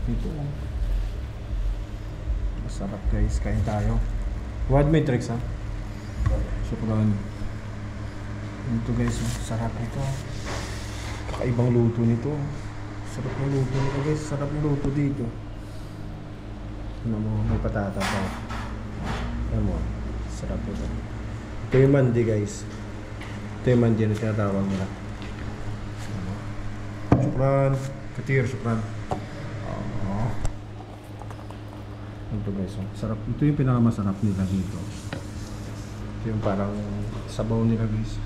nito. Masarap guys, kain tayo. What matrix ha? Sobrang ito guys, sarap ito. Kakaibang luto nito. Sarap ng luto nito guys, sarap ng luto dito. Ano mo, may patata pa. Ano mo, sarap ito. Ito yung mandi guys. Ito yung mandi na tinatawag nila. Syukran, katir, syukran. Ito guys, sarap. Ito yung pinakamasarap nila dito. Ito yung parang sabaw nila guys.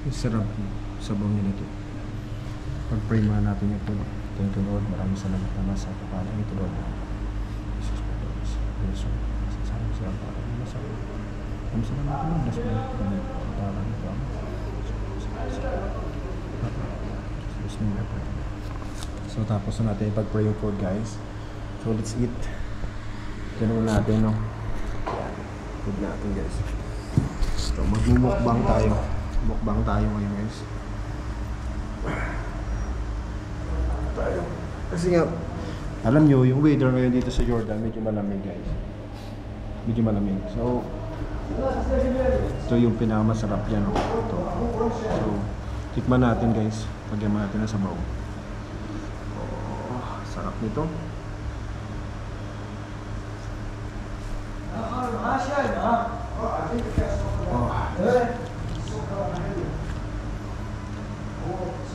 Yung sarap sabaw nila ito. Pag-pray muna natin yung puno. Thank you Lord, maraming salamat naman sa kapalang ito Lord. Jesus Christ, Jesus, sasama sila para masabi. Maraming salamat naman, bless mo natin para ito. Bless me na po. So tapos na natin pag-pray yung food guys. So let's eat. Ganun natin, no? Food natin, guys. So, magmumukbang tayo. Mukbang tayo ngayon, guys. Tayo. Kasi nga, alam nyo, yung weather ngayon dito sa Jordan, medyo malamig, guys. Medyo malamig. So, ito yung pinakamasarap yan, no? Ito. So, tikman natin, guys. Lagyan natin na sabaw. Oh, sarap nito.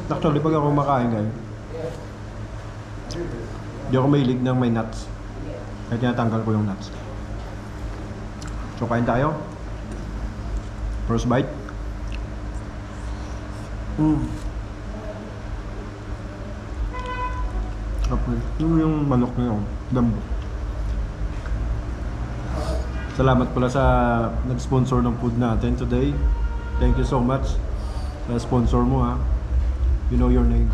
Actually, pag ako makain guys, di ako mahilig ng may nuts. Kaya tinatanggal ko yung nuts. So, kain tayo. First bite. Yung manok na yun, dambo. Salamat pala sa nag-sponsor ng food natin today. Thank you so much sa sponsor mo ha. You know your name.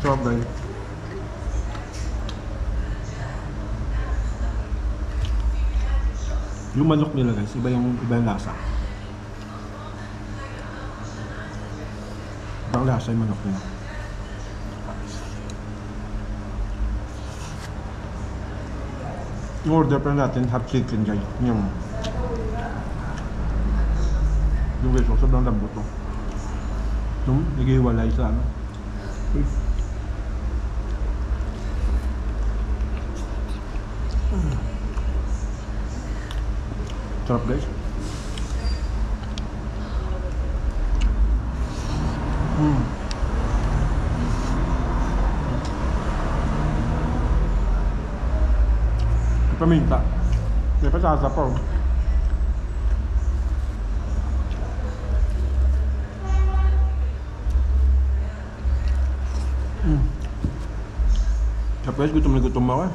Sarap guys. Yung manok nila guys, iba yung lasa. Ibang lasa yung manok nila. Order pa natin half chicken guys. Yung guys, sobrang lambot to. Naghiwalay sa ano. Sarap guys. Paminta. May pasasa pa oh. Sarap guys, gutom na gutom ako eh.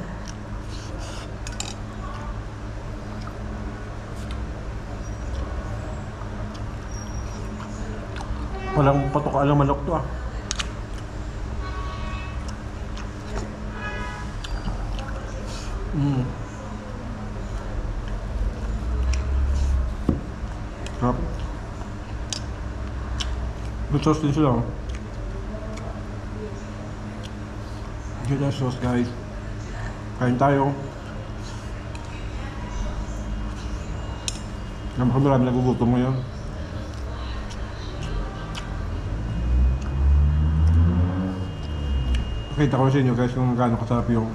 Walang patukaan ng manok to ah. Sarap. Good sauce din sila. Good sauce guys. Kain tayo. Marami nagugutom ngayon. Pakita ko sa inyo guys kung gaano kasarap yung